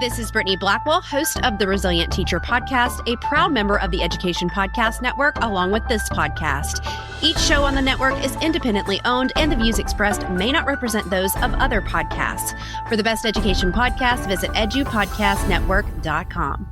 This is Brittany Blackwell, host of the Resilient Teacher Podcast, a proud member of the Education Podcast Network, along with this podcast. Each show on the network is independently owned, and the views expressed may not represent those of other podcasts. For the best education podcast, visit edupodcastnetwork.com.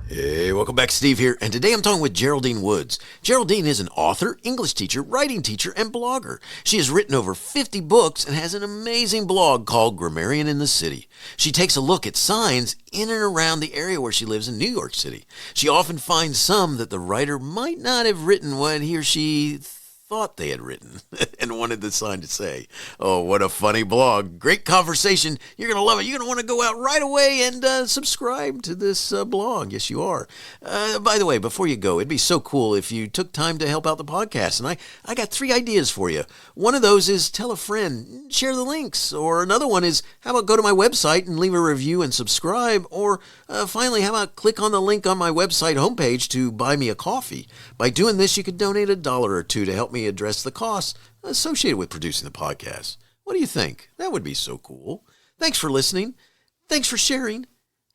Hey, welcome back. Steve here, and today I'm talking with Geraldine Woods. Geraldine is an author, English teacher, writing teacher, and blogger. She has written over 50 books and has an amazing blog called Grammarian in the City. She takes a look at signs in and around the area where she lives in New York City. She often finds some that the writer might not have written what he or she thought they had written and wanted the sign to say. Oh, what a funny blog. Great conversation. You're going to love it. You're going to want to go out right away and subscribe to this blog. Yes, you are. By the way, before you go, it'd be so cool if you took time to help out the podcast. And I got 3 ideas for you. One of those is tell a friend, share the links. Or another one is, how about go to my website and leave a review and subscribe? Or finally, how about click on the link on my website homepage to buy me a coffee? By doing this, you could donate $1 or $2 to help me address the costs associated with producing the podcast. What do you think? That would be so cool. Thanks for listening. Thanks for sharing.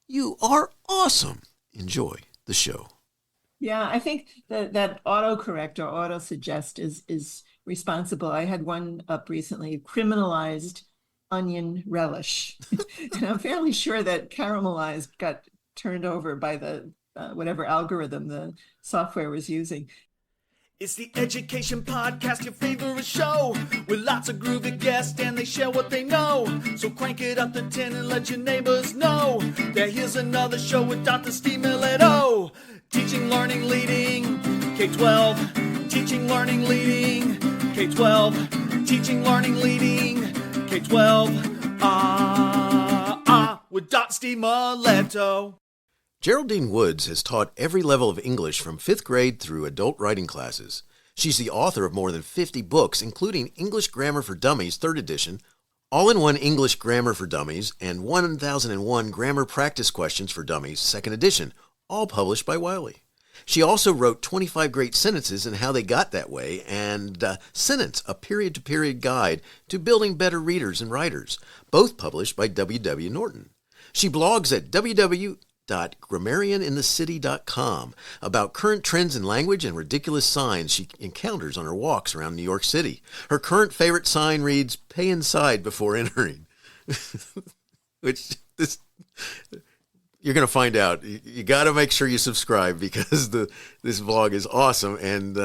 You are awesome. Enjoy the show. Yeah, I think that autocorrect or auto-suggest is responsible. I had one up recently, criminalized onion relish. And I'm fairly sure that caramelized got turned over by the whatever algorithm the software was using. It's the Education Podcast, your favorite show, with lots of groovy guests and they share what they know. So crank it up to 10 and let your neighbors know that here's another show with Dr. Steve Milletto. Teaching, learning, leading, K-12. Teaching, learning, leading, K-12. Teaching, learning, leading, K-12. With Dr. Steve Milletto. Geraldine Woods has taught every level of English from 5th grade through adult writing classes. She's the author of more than 50 books, including English Grammar for Dummies, 3rd edition, All-in-One English Grammar for Dummies, and 1001 Grammar Practice Questions for Dummies, 2nd edition, all published by Wiley. She also wrote 25 Great Sentences and How They Got That Way, and Sentence, a Period-to-Period Guide to Building Better Readers and Writers, both published by W.W. Norton. She blogs at www.grammarianinthecity.com about current trends in language and ridiculous signs she encounters on her walks around New York City. Her current favorite sign reads, "Pay inside before entering." Which, you're going to find out. You got to make sure you subscribe because this vlog is awesome, and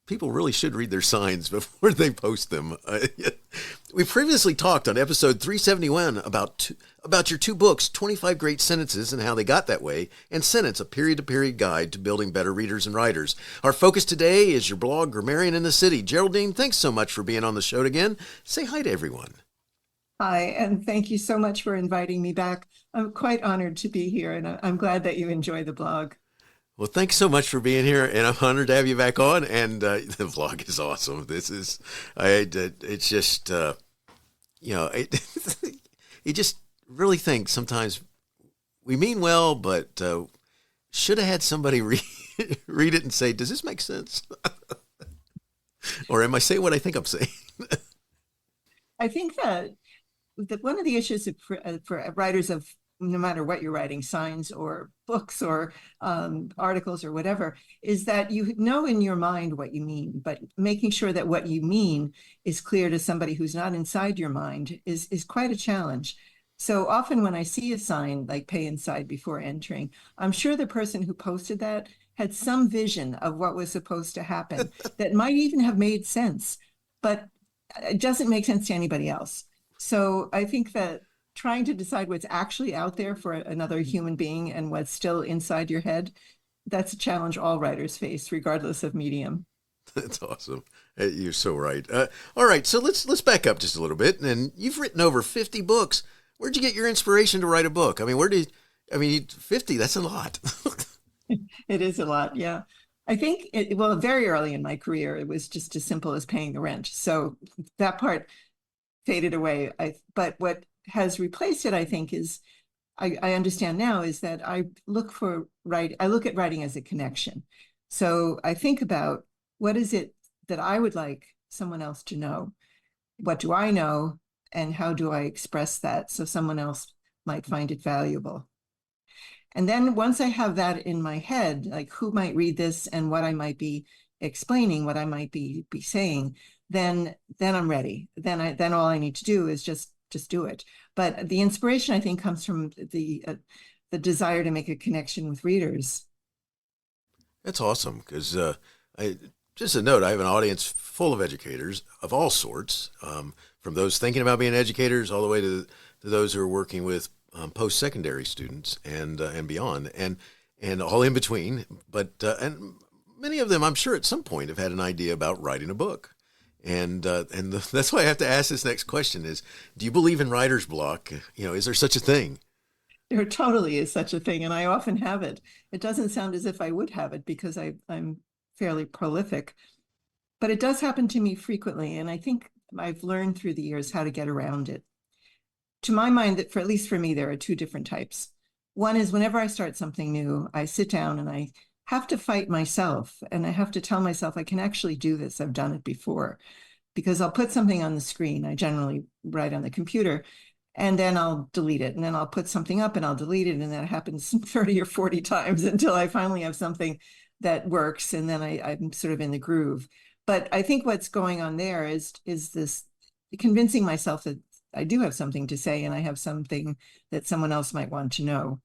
people really should read their signs before they post them. We previously talked on episode 371 about your 2 books, 25 Great Sentences and How They Got That Way, and Sentence, a Period-to-Period Guide to Building Better Readers and Writers. Our focus today is your blog, Grammarian in the City. Geraldine, thanks so much for being on the show again. Say hi to everyone. Hi, and thank you so much for inviting me back. I'm quite honored to be here, and I'm glad that you enjoy the blog. Well, thanks so much for being here, and I'm honored to have you back on, and the vlog is awesome. It's just, you just really think sometimes we mean well, but should have had somebody read it and say, does this make sense? Or am I saying what I think I'm saying? I think that one of the issues for writers of no matter what you're writing, signs or books or articles or whatever, is that you know in your mind what you mean, but making sure that what you mean is clear to somebody who's not inside your mind is quite a challenge. So often when I see a sign like "pay inside before entering," I'm sure the person who posted that had some vision of what was supposed to happen that might even have made sense, but it doesn't make sense to anybody else. So I think that trying to decide what's actually out there for another human being and what's still inside your head, that's a challenge all writers face, regardless of medium. That's awesome. You're so right. All right, so let's back up just a little bit. And you've written over 50 books. Where'd you get your inspiration to write a book? I mean, 50, that's a lot. It is a lot, yeah. I think, very early in my career, it was just as simple as paying the rent. So that part faded away. But what has replaced it, I think, is I understand now is that I look at writing as a connection. So I think about what is it that I would like someone else to know? What do I know? And how do I express that so someone else might find it valuable. And then once I have that in my head, like who might read this and what I might be explaining, what I might be saying, then I'm ready. Then all I need to do is just do it. But the inspiration, I think, comes from the desire to make a connection with readers. That's awesome, because just a note, I have an audience full of educators of all sorts, from those thinking about being educators all the way to those who are working with post-secondary students and beyond, and all in between. But and many of them, I'm sure, at some point have had an idea about writing a book, and that's why I have to ask this next question: is do you believe in writer's block? Is there such a thing? There totally is such a thing, and I often have it. It doesn't sound as if I would have it because I'm fairly prolific, but it does happen to me frequently, and I think I've learned through the years how to get around it. To my mind, that at least for me, there are two different types. One is whenever I start something new, I sit down and I have to fight myself, and I have to tell myself I can actually do this. I've done it before, because I'll put something on the screen. I generally write on the computer, and then I'll delete it. And then I'll put something up and I'll delete it. And that happens 30 or 40 times until I finally have something that works. And then I'm sort of in the groove. But I think what's going on there is this convincing myself that I do have something to say and I have something that someone else might want to know.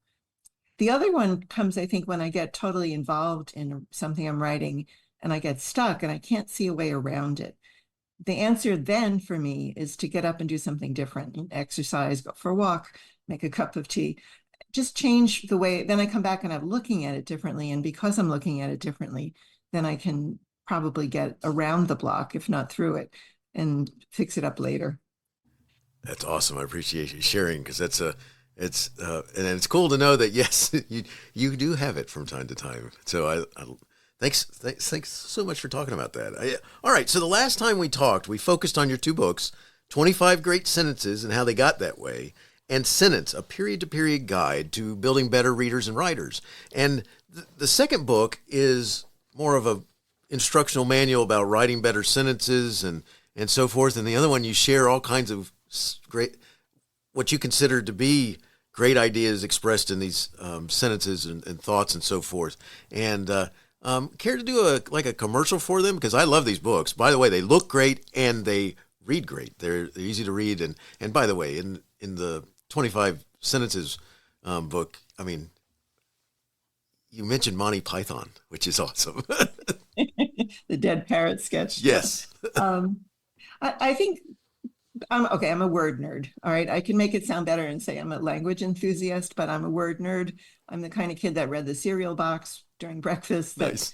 The other one comes, I think, when I get totally involved in something I'm writing and I get stuck and I can't see a way around it. The answer then for me is to get up and do something different, exercise, go for a walk, make a cup of tea, just change the way. Then I come back and I'm looking at it differently. And because I'm looking at it differently, then I can probably get around the block, if not through it, and fix it up later. That's awesome. I appreciate you sharing, because and it's cool to know that, yes, you do have it from time to time. So Thanks so much for talking about that. All right, so the last time we talked, we focused on your two books, 25 Great Sentences and How They Got That Way, and Sentence, a period-to-period guide to building better readers and writers. And the second book is more of a instructional manual about writing better sentences and so forth. And the other one, you share all kinds of great, what you consider to be great ideas expressed in these sentences and thoughts and so forth. And care to do a commercial for them? Because I love these books. By the way, they look great and they read great. They're easy to read. And by the way, in the 25 Sentences book, I mean, you mentioned Monty Python, which is awesome. The dead parrot sketch. Yes. I think I'm a word nerd. All right. I can make it sound better and say I'm a language enthusiast, but I'm a word nerd. I'm the kind of kid that read the cereal box during breakfast, that, Nice.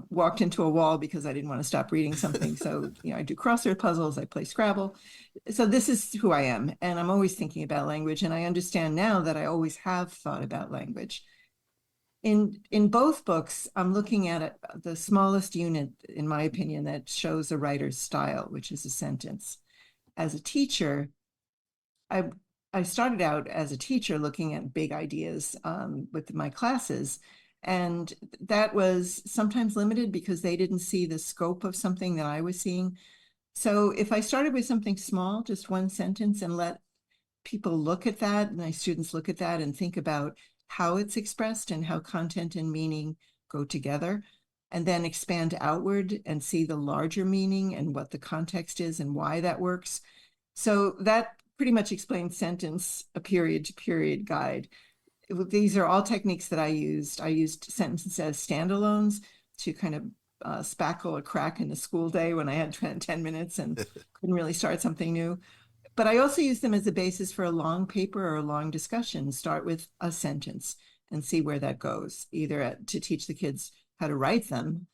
Walked into a wall because I didn't want to stop reading something. So, I do crossword puzzles, I play Scrabble. So this is who I am. And I'm always thinking about language. And I understand now that I always have thought about language. In both books, I'm looking at the smallest unit, in my opinion, that shows a writer's style, which is a sentence. As a teacher, I started out as a teacher looking at big ideas with my classes, and that was sometimes limited because they didn't see the scope of something that I was seeing. So if I started with something small, just one sentence, and let people look at that, my students look at that and think about how it's expressed and how content and meaning go together, and then expand outward and see the larger meaning and what the context is and why that works. So that pretty much explains Sentence, a period-to-period guide. These are all techniques that I used. I used sentences as standalones to kind of spackle a crack in the school day when I had 10 minutes and couldn't really start something new. But I also use them as a basis for a long paper or a long discussion. Start with a sentence and see where that goes, either to teach the kids how to write them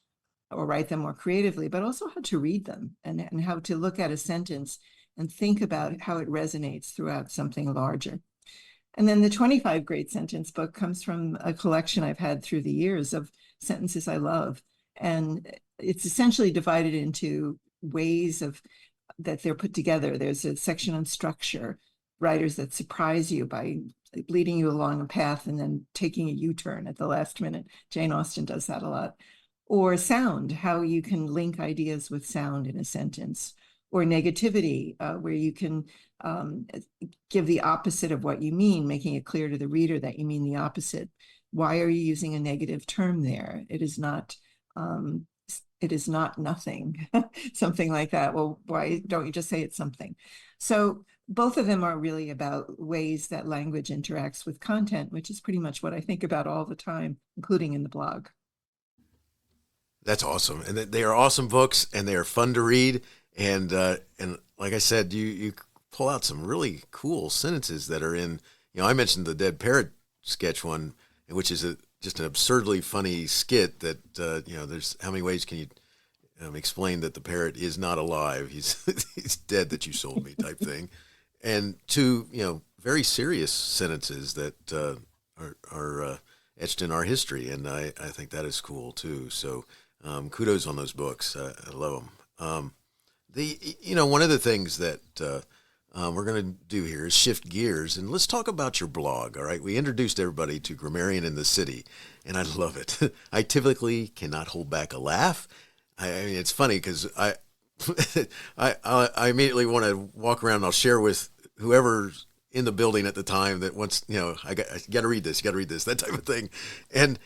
or write them more creatively, but also how to read them and how to look at a sentence and think about how it resonates throughout something larger. And then the 25 Great Sentence book comes from a collection I've had through the years of sentences I love. And it's essentially divided into ways that they're put together. There's a section on structure, writers that surprise you by leading you along a path and then taking a U-turn at the last minute. Jane Austen does that a lot. Or sound, how you can link ideas with sound in a sentence. or negativity, where you can give the opposite of what you mean, making it clear to the reader that you mean the opposite. Why are you using a negative term there? It is not nothing, something like that. Well, why don't you just say it's something? So both of them are really about ways that language interacts with content, which is pretty much what I think about all the time, including in the blog. That's awesome. And they are awesome books, and they are fun to read. And like I said, you pull out some really cool sentences that are in, I mentioned the dead parrot sketch one, which is just an absurdly funny skit that, there's how many ways can you explain that the parrot is not alive? He's dead that you sold me type thing. And two, very serious sentences that are etched in our history. And I think that is cool too. So kudos on those books. I love them. One of the things that we're going to do here is shift gears, and let's talk about your blog. All right. We introduced everybody to Grammarian in the City, and I love it. I typically cannot hold back a laugh. I mean, it's funny because I immediately want to walk around and I'll share with whoever's in the building at the time that wants, I got to read this, that type of thing. And,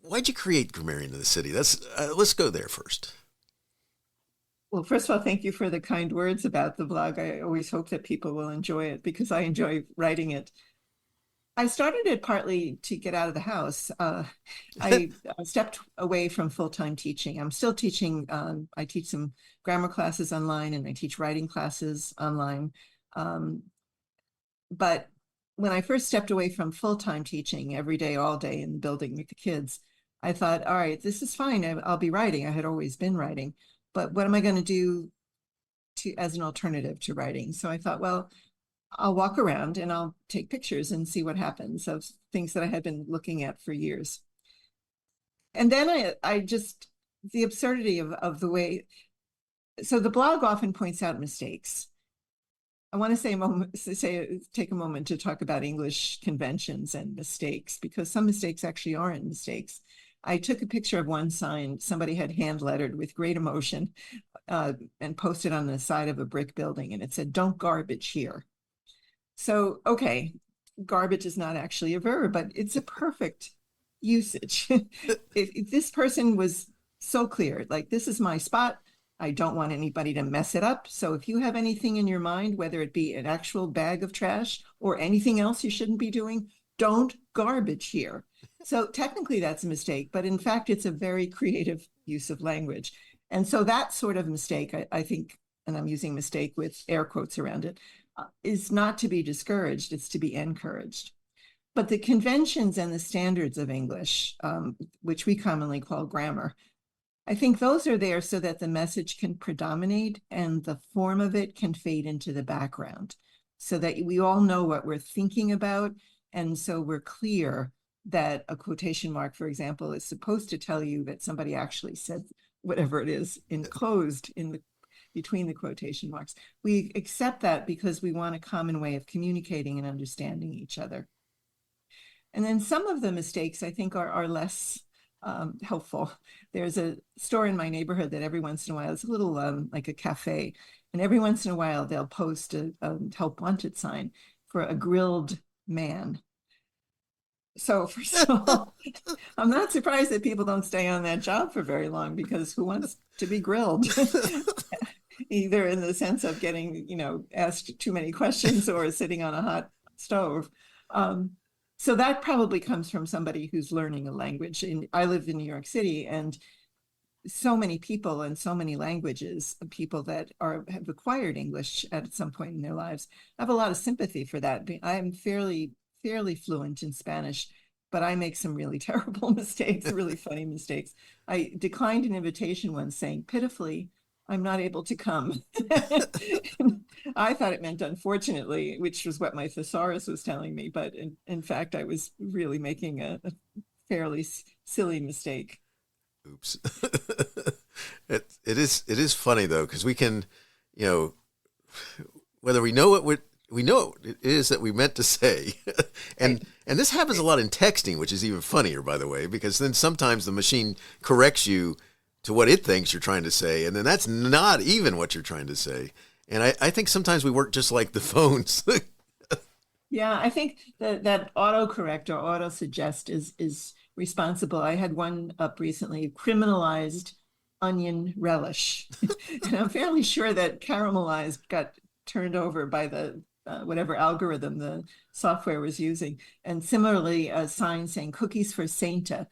why'd you create Grammarian in the City? Let's go there first. Well, first of all, thank you for the kind words about the blog. I always hope that people will enjoy it because I enjoy writing it. I started it partly to get out of the house. I stepped away from full-time teaching. I'm still teaching. I teach some grammar classes online and I teach writing classes online. But when I first stepped away from full-time teaching every day, all day in the building with the kids, I thought, all right, this is fine. I'll be writing. I had always been writing. But what am I going to do as an alternative to writing? So I thought, well, I'll walk around and I'll take pictures and see what happens of things that I had been looking at for years. And then I just, the absurdity of the way, so the blog often points out mistakes. I want to take a moment to talk about English conventions and mistakes, because some mistakes actually aren't mistakes. I took a picture of one sign somebody had hand lettered with great emotion and posted on the side of a brick building, and it said, "Don't garbage here." So, okay, garbage is not actually a verb, but it's a perfect usage. if this person was so clear, like, this is my spot, I don't want anybody to mess it up. So if you have anything in your mind, whether it be an actual bag of trash or anything else you shouldn't be doing, don't garbage here. So technically that's a mistake, but in fact, it's a very creative use of language. And so that sort of mistake, I think, and I'm using mistake with air quotes around it, is not to be discouraged, it's to be encouraged. But the conventions and the standards of English, which we commonly call grammar, I think those are there so that the message can predominate and the form of it can fade into the background, so that we all know what we're thinking about. And so we're clear that a quotation mark, for example, is supposed to tell you that somebody actually said whatever it is enclosed between the quotation marks. We accept that because we want a common way of communicating and understanding each other. And then some of the mistakes I think are less helpful. There's a store in my neighborhood that every once in a while, it's a little like a cafe, and every once in a while they'll post a help wanted sign for a grilled man. So first of all, I'm not surprised that people don't stay on that job for very long, because who wants to be grilled? Either in the sense of getting, asked too many questions or sitting on a hot stove. So that probably comes from somebody who's learning a language. I live in New York City, and so many people and so many languages, people that have acquired English at some point in their lives, I have a lot of sympathy for that. I'm fairly fluent in Spanish, but I make some really terrible mistakes, really funny mistakes. I declined an invitation once saying, pitifully, I'm not able to come. I thought it meant unfortunately, which was what my thesaurus was telling me. But in fact, I was really making a fairly silly mistake. Oops. It is funny though, because we can, whether we know what we know it is that we meant to say. And this happens a lot in texting, which is even funnier, by the way, because then sometimes the machine corrects you to what it thinks you're trying to say. And then that's not even what you're trying to say. And I think sometimes we work just like the phones. Yeah, I think that autocorrect or auto suggest is responsible. I had one up recently, criminalized onion relish. And I'm fairly sure that caramelized got turned over by the whatever algorithm the software was using. And similarly, a sign saying cookies for Satan,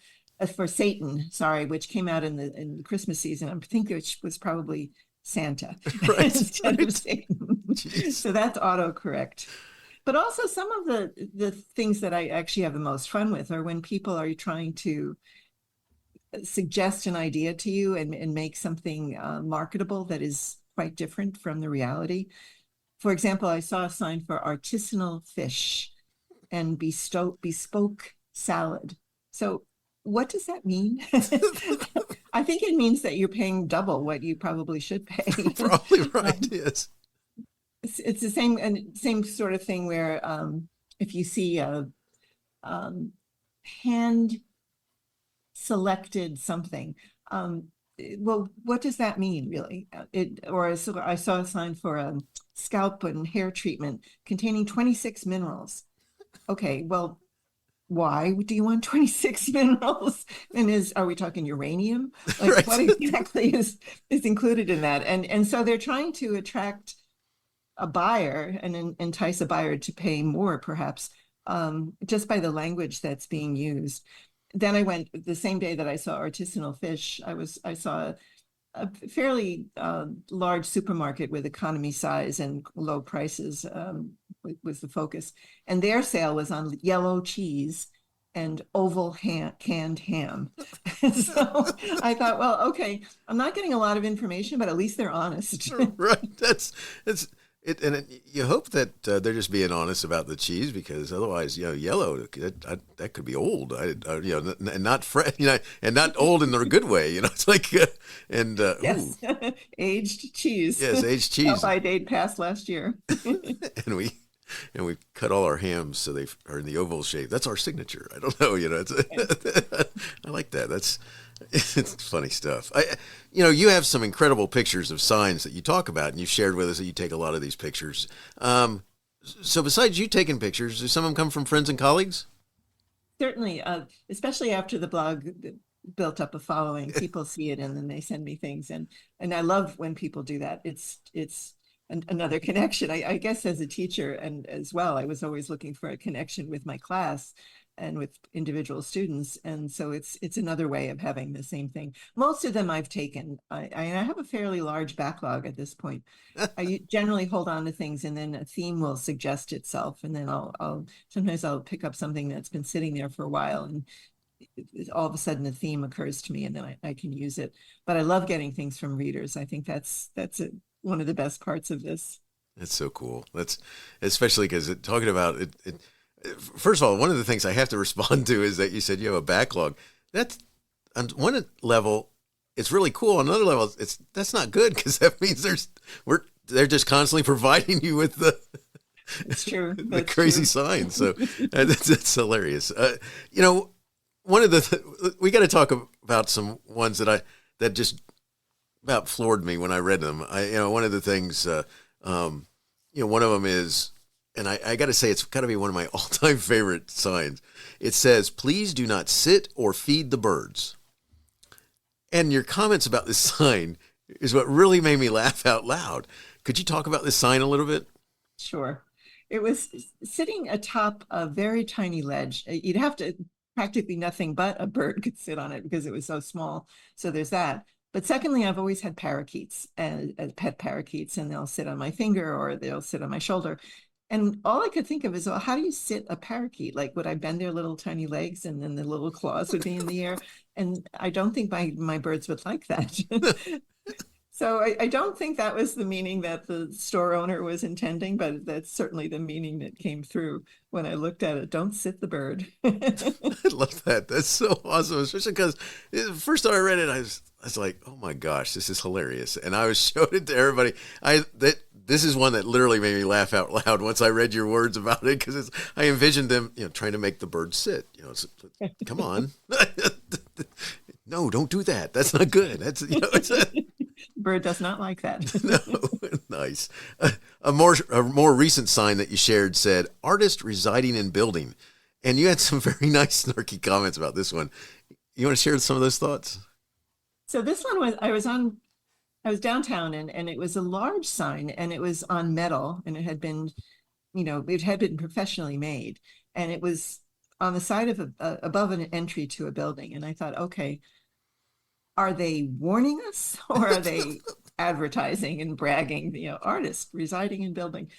sorry, which came out in the Christmas season. I think it was probably Santa instead of Satan. So that's autocorrect. But also some of the things that I actually have the most fun with are when people are trying to suggest an idea to you and make something marketable that is quite different from the reality. For example, I saw a sign for artisanal fish and bespoke salad. So what does that mean? I think it means that you're paying double what you probably should pay. Probably right, yes. It's the same sort of thing where if you see a hand selected something, well, what does that mean really? I saw a sign for a scalp and hair treatment containing 26 minerals. Okay, well, why do you want 26 minerals? And are we talking uranium? Like right. What exactly is included in that? And so they're trying to attract a buyer and entice a buyer to pay more, perhaps, just by the language that's being used. Then I went the same day that I saw artisanal fish. I saw a fairly large supermarket with economy size and low prices was the focus. And their sale was on yellow cheese and oval canned ham. So I thought, well, okay, I'm not getting a lot of information, but at least they're honest. Right. That's it. And you hope that they're just being honest about the cheese, because otherwise, yellow, that could be old, and not fresh, and not old in the good way. It's like, yes, aged cheese. Yes, aged cheese. By date passed last year. and we cut all our hams so they are in the oval shape. That's our signature. I don't know, I like that. It's funny stuff. You have some incredible pictures of signs that you talk about, and you shared with us that you take a lot of these pictures. So besides you taking pictures, do some of them come from friends and colleagues? Certainly, especially after the blog built up a following. People see it and then they send me things, and I love when people do that. It's another connection. I guess as a teacher and as well, I was always looking for a connection with my class and with individual students. And so it's another way of having the same thing. Most of them I've taken. I have a fairly large backlog at this point. I generally hold on to things, and then a theme will suggest itself. And then sometimes I'll pick up something that's been sitting there for a while, and all of a sudden a theme occurs to me, and then I can use it. But I love getting things from readers. I think that's one of the best parts of this. That's so cool. That's especially because talking about it. First of all, one of the things I have to respond to is that you said you have a backlog. That's on one level, it's really cool. On another level, that's not good, because that means they're just constantly providing you with it's true. the crazy signs. So that's hilarious. One of we got to talk about some ones that just about floored me when I read them. One of the things, one of them is. And I got to say, it's got to be one of my all-time favorite signs. It says, "Please do not sit or feed the birds." And your comments about this sign is what really made me laugh out loud. Could you talk about this sign a little bit? Sure. It was sitting atop a very tiny ledge. You'd have to practically nothing but a bird could sit on it because it was so small. So there's that. But secondly, I've always had parakeets as pet parakeets, and they'll sit on my finger or they'll sit on my shoulder. And all I could think of is, well, how do you sit a parakeet? Like, would I bend their little tiny legs and then the little claws would be in the air? And I don't think my birds would like that. So I don't think that was the meaning that the store owner was intending, but that's certainly the meaning that came through when I looked at it. Don't sit the bird. I love that. That's so awesome, especially because the first time I read it, I was like, oh my gosh, this is hilarious. And I was showing it to everybody. This is one that literally made me laugh out loud once I read your words about it, because I envisioned them, trying to make the bird sit. Come on. No, don't do that. That's not good. That's, it's a, Bird does not like that. no, nice. A more recent sign that you shared said, artist residing in building. And you had some very nice snarky comments about this one. You want to share some of those thoughts? So this one was, I was downtown and it was a large sign and it was on metal and it had been, it had been professionally made. And it was on the side of above an entry to a building. And I thought, okay, are they warning us or are they advertising and bragging, artist residing in building?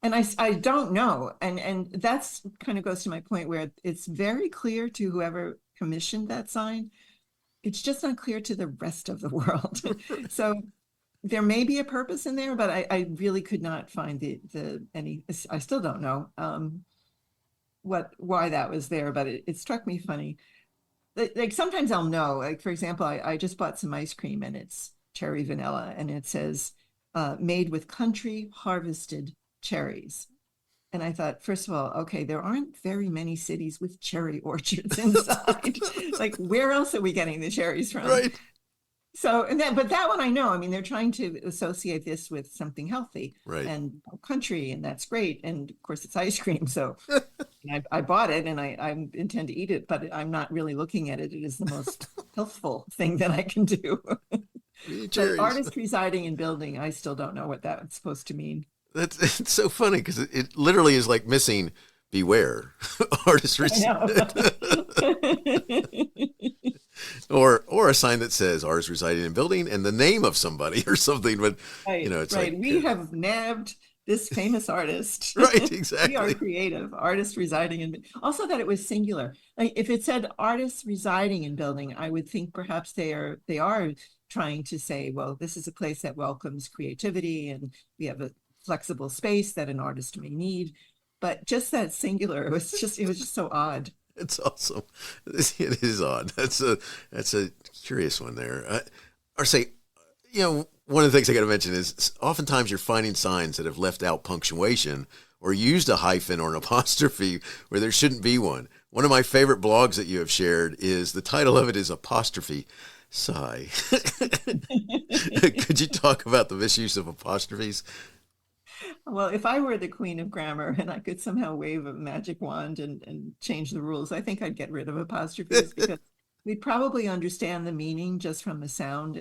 And I don't know. And that's kind of goes to my point where it's very clear to whoever commissioned that sign. It's just not clear to the rest of the world. So there may be a purpose in there, but I really could not find any, I still don't know why that was there, but it struck me funny. Like sometimes I'll know, like, for example, I just bought some ice cream and it's cherry vanilla and it says made with country harvested cherries. And I thought, first of all, okay, there aren't very many cities with cherry orchards inside. Like, where else are we getting the cherries from? Right. So, but that one I know. I mean, they're trying to associate this with something healthy, Right. And country, and that's great. And of course, it's ice cream. So I bought it and I intend to eat it, but I'm not really looking at it. It is the most healthful thing that I can do. But artist residing in building, I still don't know what that's supposed to mean. It's so funny because it literally is like missing beware artist or a sign that says artist residing in building and the name of somebody or something. But right, it's right. like We have nabbed this famous artist. Right, exactly. We are creative, artist residing in. Also, that it was singular. Like if it said artists residing in building, I would think perhaps they are trying to say, well, this is a place that welcomes creativity, and we have a flexible space that an artist may need. But just that singular, it was just so odd. It's awesome. It is odd. That's a curious one there. Or say, one of the things I got to mention is oftentimes you're finding signs that have left out punctuation or used a hyphen or an apostrophe where there shouldn't be one. One of my favorite blogs that you have shared is the title of it is Apostrophe Sigh. Could you talk about the misuse of apostrophes? Well, if I were the queen of grammar and I could somehow wave a magic wand and change the rules, I think I'd get rid of apostrophes because we'd probably understand the meaning just from the sound.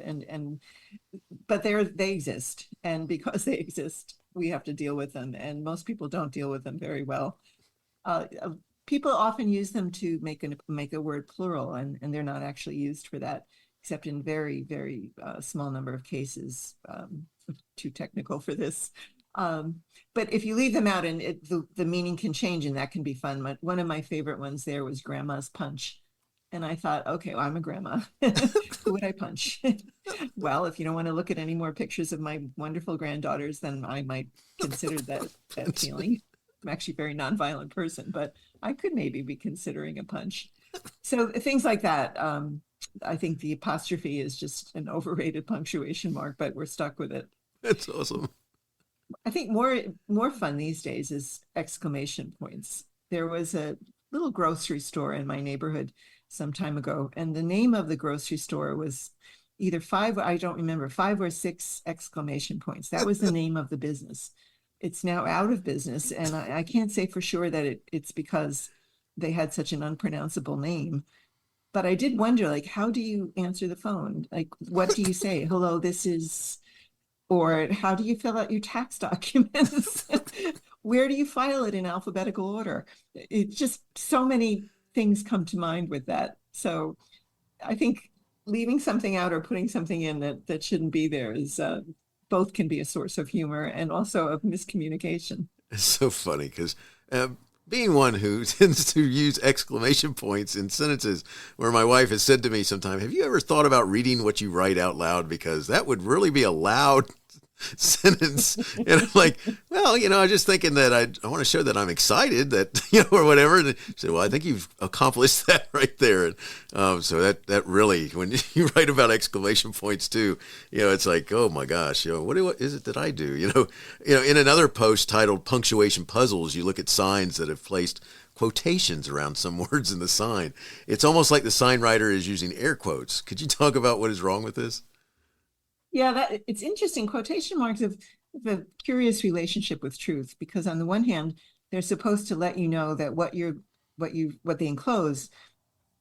But they exist. And because they exist, we have to deal with them. And most people don't deal with them very well. People often use them to make a word plural, and they're not actually used for that, except in very, very small number of cases. Too technical for this. But if you leave them out, and the meaning can change, and that can be fun. One of my favorite ones there was grandma's punch. And I thought, okay, well, I'm a grandma. Who would I punch? Well, if you don't want to look at any more pictures of my wonderful granddaughters, then I might consider that feeling. I'm actually a very nonviolent person, but I could maybe be considering a punch. So things like that. I think the apostrophe is just an overrated punctuation mark, but we're stuck with it. That's awesome. I think more fun these days is exclamation points. There was a little grocery store in my neighborhood some time ago, and the name of the grocery store was either 5 or 6 exclamation points. That was the name of the business. It's now out of business, and I can't say for sure that it's because they had such an unpronounceable name. But I did wonder, like, how do you answer the phone? Like, what do you say? Hello, this is... Or how do you fill out your tax documents? Where do you file it in alphabetical order? It's just so many things come to mind with that. So I think leaving something out or putting something in that shouldn't be there is both can be a source of humor and also of miscommunication. It's so funny because being one who tends to use exclamation points in sentences, where my wife has said to me sometime, have you ever thought about reading what you write out loud? Because that would really be a loud sentence. And I'm like, well, I'm just thinking that I want to show that I'm excited that, or whatever. And she said, well, I think you've accomplished that right there. And so that really, when you write about exclamation points too, it's like, oh my gosh, what is it that I do? In another post titled Punctuation Puzzles, you look at signs that have placed quotations around some words in the sign. It's almost like the sign writer is using air quotes. Could you talk about what is wrong with this? Yeah, it's interesting. Quotation marks have a curious relationship with truth, because on the one hand, they're supposed to let you know that what they enclose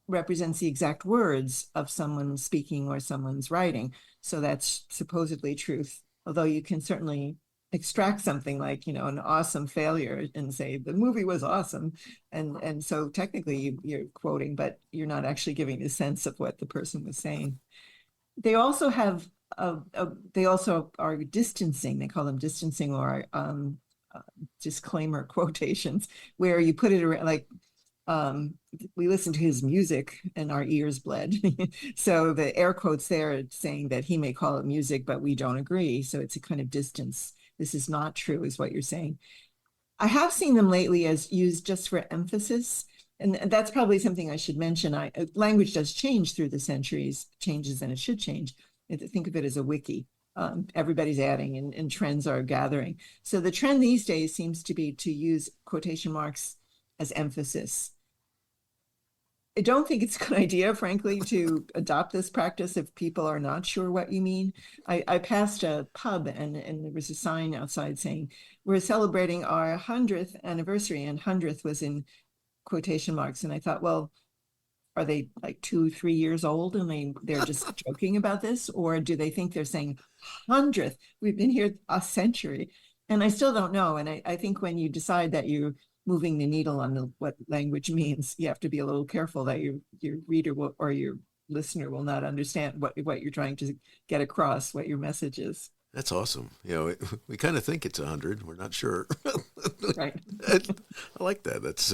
represents the exact words of someone speaking or someone's writing. So that's supposedly truth, although you can certainly extract something like, an awesome failure and say the movie was awesome. And so technically you're quoting, but you're not actually giving a sense of what the person was saying. They also have they also are distancing. They call them distancing or disclaimer quotations, where you put it around, like, we listened to his music and our ears bled. So the air quotes there saying that he may call it music, but we don't agree. So it's a kind of distance. This is not true, is what you're saying. I have seen them lately as used just for emphasis. And that's probably something I should mention. Language does change through the centuries, changes, and it should change. Think of it as a wiki. Everybody's adding and trends are gathering. So the trend these days seems to be to use quotation marks as emphasis. I don't think it's a good idea, frankly, to adopt this practice if people are not sure what you mean. I passed a pub and there was a sign outside saying, we're celebrating our 100th anniversary, and 100th was in quotation marks. And I thought, well, are they like 2-3 years old and they're just joking about this? Or do they think they're saying 100th? We've been here a century. And I still don't know. And I think when you decide that you're moving the needle on what language means, you have to be a little careful that your reader or your listener will not understand what you're trying to get across, what your message is. That's awesome. We kind of think it's 100. We're not sure. Right. I like that. That's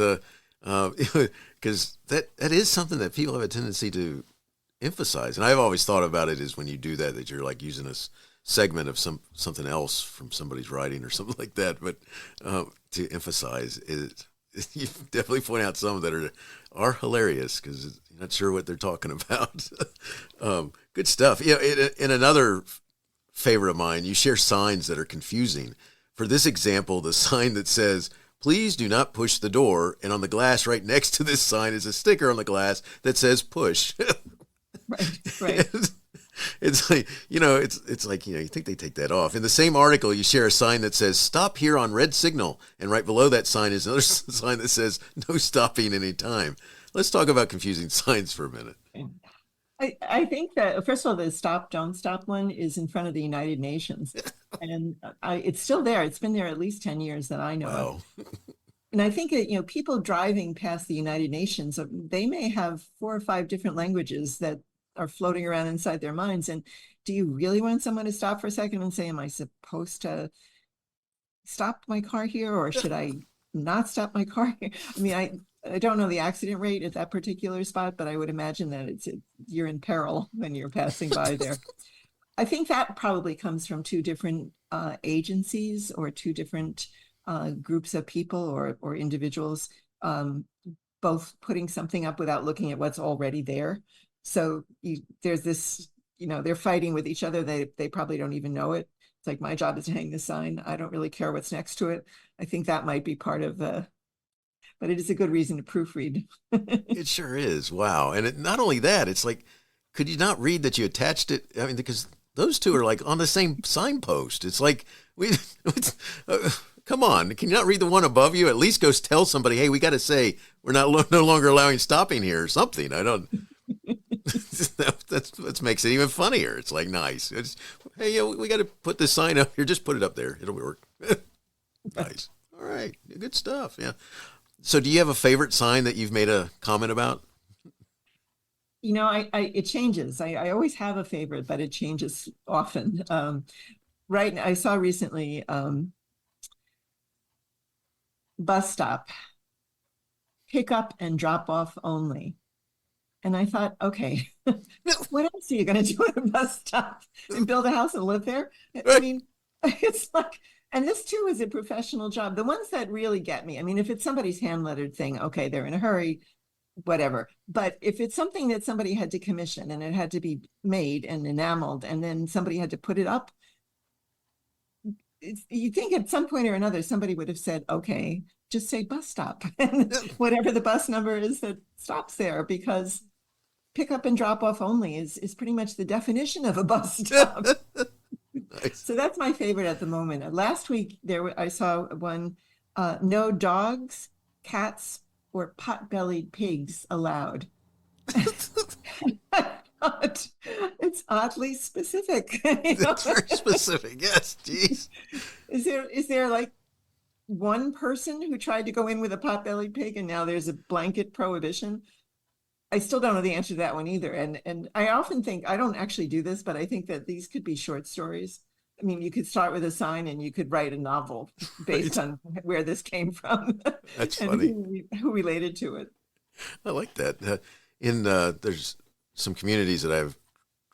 because that is something that people have a tendency to emphasize. And I've always thought about it as when you do that you're like using a segment of something else from somebody's writing or something like that. But to emphasize it, you definitely point out some that are hilarious because you're not sure what they're talking about. Good stuff. In another favorite of mine, you share signs that are confusing. For this example, the sign that says, "Please do not push the door," and on the glass right next to this sign is a sticker on the glass that says "push." Right. It's like, it's like, you think they take that off. In the same article, you share a sign that says "Stop here on red signal," and right below that sign is another sign that says "No stopping anytime." Let's talk about confusing signs for a minute. I think that, first of all, the stop, don't stop one is in front of the United Nations. And it's still there. It's been there at least 10 years that I know of. And I think that, people driving past the United Nations, they may have 4 or 5 different languages that are floating around inside their minds. And do you really want someone to stop for a second and say, am I supposed to stop my car here, or should I not stop my car here? I mean, I don't know the accident rate at that particular spot, but I would imagine that you're in peril when you're passing by there. I think that probably comes from 2 different agencies or 2 different groups of people or individuals, both putting something up without looking at what's already there. So there's this, they're fighting with each other. They probably don't even know it. It's like, my job is to hang the sign. I don't really care what's next to it. I think that might be part of but it is a good reason to proofread. It sure is. Wow. And not only that, it's like, could you not read that you attached it? I mean, because those 2 are like on the same signpost. It's like, come on, can you not read the one above you? At least go tell somebody, hey, we got to say we're no longer allowing stopping here or something. I don't. That makes it even funnier. It's like, nice. Hey, we got to put this sign up here. Just put it up there. It'll work. Nice. All right. Good stuff. Yeah. So do you have a favorite sign that you've made a comment about? It changes. I always have a favorite, but it changes often. Right. I saw recently bus stop, pick up and drop off only. And I thought, okay, what else are you going to do at a bus stop? And build a house and live there? I mean, It's like, and this too is a professional job. The ones that really get me, I mean, if it's somebody's hand lettered thing, okay, they're in a hurry, whatever. But if it's something that somebody had to commission and it had to be made and enameled, and then somebody had to put it up, you think at some point or another, somebody would have said, okay, just say bus stop, and whatever the bus number is that stops there, because pick up and drop off only is pretty much the definition of a bus stop. Nice. So that's my favorite at the moment. Last week I saw one, no dogs, cats, or pot-bellied pigs allowed. It's oddly specific. That's very specific. Yes, geez. Is there like one person who tried to go in with a pot-bellied pig and now there's a blanket prohibition? I still don't know the answer to that one either. And I often think, I don't actually do this, but I think that these could be short stories. I mean, you could start with a sign and you could write a novel based on where this came from. That's and funny. Who related to it. I like that. There's some communities that I've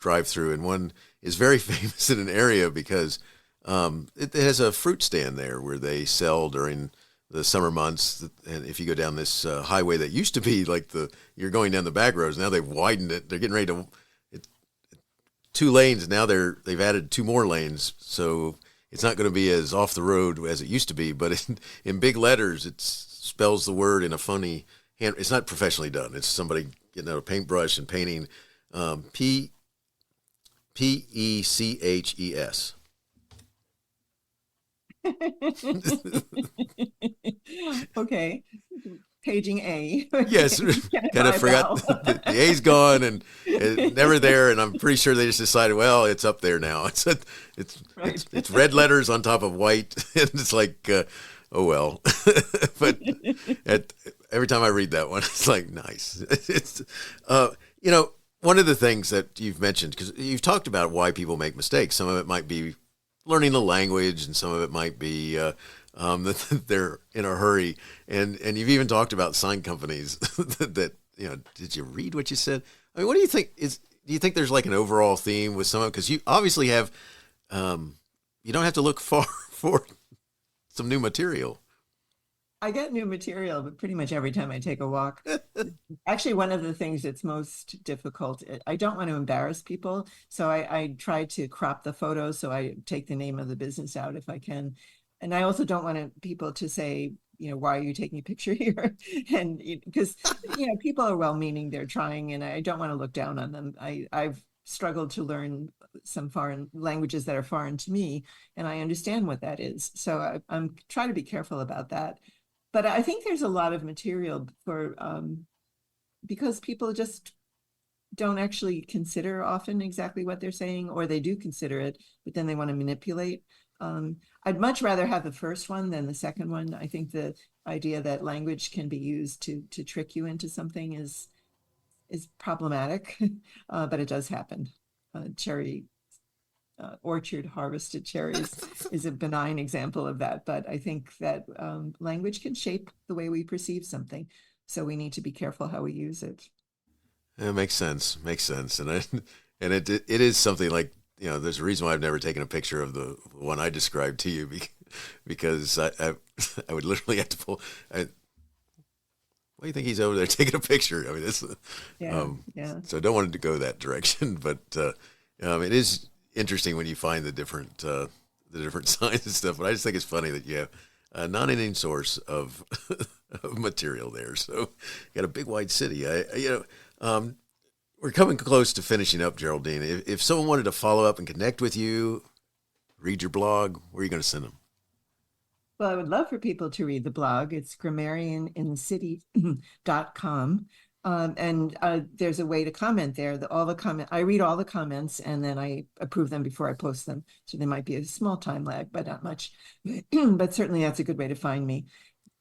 drive through, and one is very famous in an area because it has a fruit stand there where they sell during the summer months. And if you go down this highway that used to be like you're going down the back roads, now they've widened it. They're getting ready to, 2 lanes. Now they've added 2 more lanes. So it's not going to be as off the road as it used to be, but in big letters, it spells the word in a funny hand. It's not professionally done. It's somebody getting out a paintbrush and painting P-E-C-H-E-S. Okay. Paging A. Yes, kind of forgot the A's gone and never there, and I'm pretty sure they just decided, well, it's up there now. It's red letters on top of white, and it's like, oh well. But every time I read that one, it's like nice. It's one of the things that you've mentioned, because you've talked about why people make mistakes. Some of it might be learning the language, and some of it might be that they're in a hurry. And you've even talked about sign companies that, did you read what you said? I mean, what do you think do you think there's like an overall theme with some of it? Because you obviously have, you don't have to look far for some new material. I get new material, but pretty much every time I take a walk. Actually, one of the things that's most difficult, I don't want to embarrass people. So I try to crop the photos. So I take the name of the business out if I can. And I also don't want people to say, why are you taking a picture here? And because, people are well-meaning, they're trying, and I don't want to look down on them. I've struggled to learn some foreign languages that are foreign to me, and I understand what that is. So I'm trying to be careful about that. But I think there's a lot of material because people just don't actually consider often exactly what they're saying, or they do consider it, but then they want to manipulate. I'd much rather have the first one than the second one. I think the idea that language can be used to trick you into something is problematic, but it does happen. Cherry orchard harvested cherries is a benign example of that. But I think that language can shape the way we perceive something. So we need to be careful how we use it. It makes sense. And it is something like, there's a reason why I've never taken a picture of the one I described to you, because I would literally have to pull. Why do you think he's over there taking a picture? I mean, this. Yeah. So I don't want it to go that direction, but it is interesting when you find the different signs and stuff. But I just think it's funny that you have a non-ending source of of material there. So you got a big wide city. We're coming close to finishing up, Geraldine. If someone wanted to follow up and connect with you, read your blog, where are you going to send them? Well, I would love for people to read the blog. It's grammarianinthecity.com. And there's a way to comment there. I read all the comments, and then I approve them before I post them. So there might be a small time lag, but not much. But certainly that's a good way to find me.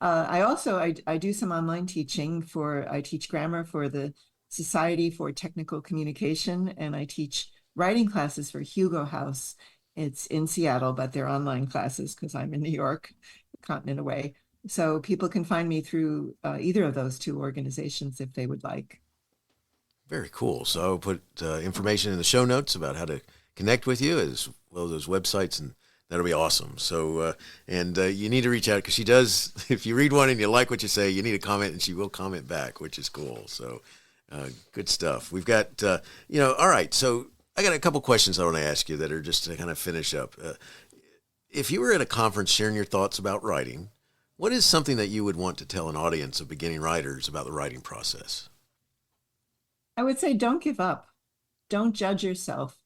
I do some online teaching. I teach grammar for the Society for Technical Communication, and I teach writing classes for Hugo House. It's in Seattle, but they're online classes because I'm in New York, a continent away. So people can find me through either of those 2 organizations if they would like. Very cool. So I'll put information in the show notes about how to connect with you, as well as those websites and That'll be awesome. So, you need to reach out because she does, if you read one and you like what you say, you need to comment and she will comment back, which is cool. So, good stuff. We've got, all right. So I got a couple questions I want to ask you that are just to kind of finish up. If you were at a conference sharing your thoughts about writing, what is something that you would want to tell an audience of beginning writers about the writing process? I would say don't give up. Don't judge yourself.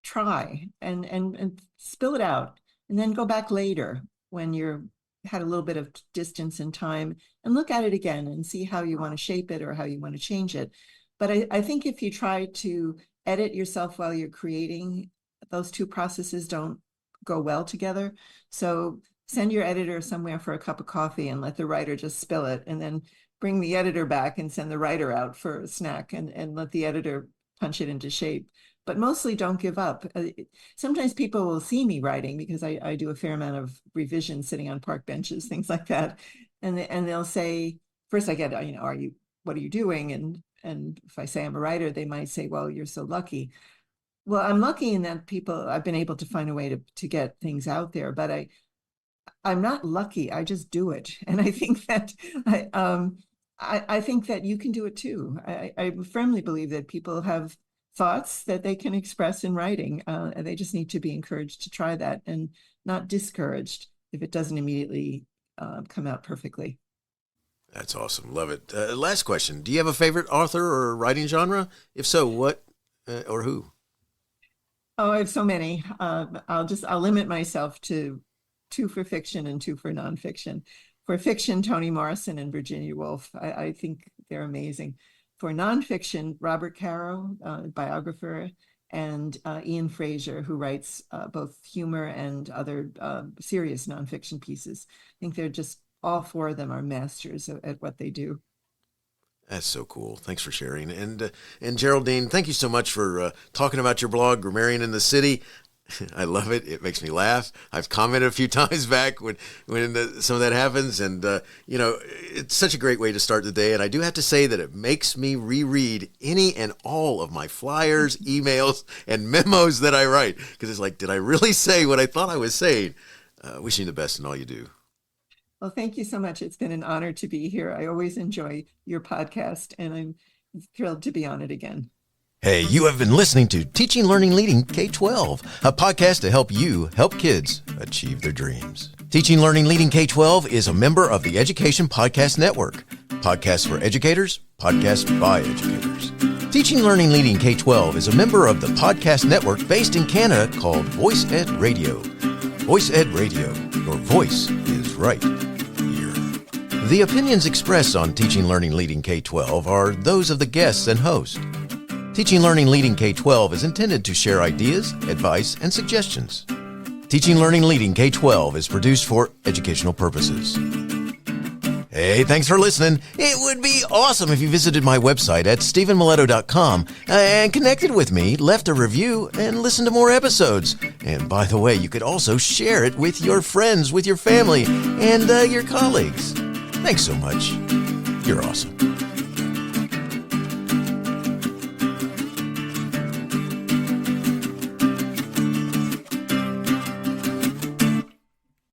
Try and spill it out, and then go back later when you're had a little bit of distance and time and look at it again and see how you want to shape it or how you want to change it. But I think if you try to edit yourself while you're creating, those two processes don't go well together. So send your editor somewhere for a cup of coffee and let the writer just spill it, and then bring the editor back and send the writer out for a snack and let the editor punch it into shape. But mostly don't give up. Sometimes people will see me writing because I do a fair amount of revision sitting on park benches, things like that. And they'll say, first I get, what are you doing? And if I say I'm a writer, they might say, well, you're so lucky. Well, I'm lucky in that I've been able to find a way to get things out there, but I'm not lucky. I just do it. And I think that I think that you can do it too. I firmly believe that people have thoughts that they can express in writing, and they just need to be encouraged to try that and not discouraged if it doesn't immediately come out perfectly. That's awesome. Love it. Last question. Do you have a favorite author or writing genre? If so, what or who? Oh, I have so many. I'll limit myself to 2 for fiction and 2 for nonfiction. For fiction, Toni Morrison and Virginia Woolf. I think they're amazing. For nonfiction, Robert Caro, biographer, and Ian Fraser, who writes both humor and other serious nonfiction pieces. I think they're just, all 4 of them are masters at what they do. That's so cool. Thanks for sharing. And Geraldine, thank you so much for talking about your blog, Grammarian in the City. I love it. It makes me laugh. I've commented a few times back when some of that happens. And, it's such a great way to start the day. And I do have to say that it makes me reread any and all of my flyers, emails, and memos that I write. Because it's like, did I really say what I thought I was saying? Wishing you the best in all you do. Well, thank you so much. It's been an honor to be here. I always enjoy your podcast, and I'm thrilled to be on it again. Hey, you have been listening to Teaching, Learning, Leading K-12, a podcast to help you help kids achieve their dreams. Teaching, Learning, Leading K-12 is a member of the Education Podcast Network. Podcasts for educators, podcasts by educators. Teaching, Learning, Leading K-12 is a member of the podcast network based in Canada called Voice Ed Radio. Voice Ed Radio, your voice is right here. The opinions expressed on Teaching, Learning, Leading K-12 are those of the guests and host. Teaching, Learning, Leading K-12 is intended to share ideas, advice, and suggestions. Teaching, Learning, Leading K-12 is produced for educational purposes. Hey, thanks for listening. It would be awesome if you visited my website at stephenmiletto.com and connected with me, left a review, and listened to more episodes. And by the way, you could also share it with your friends, with your family, and your colleagues. Thanks so much. You're awesome.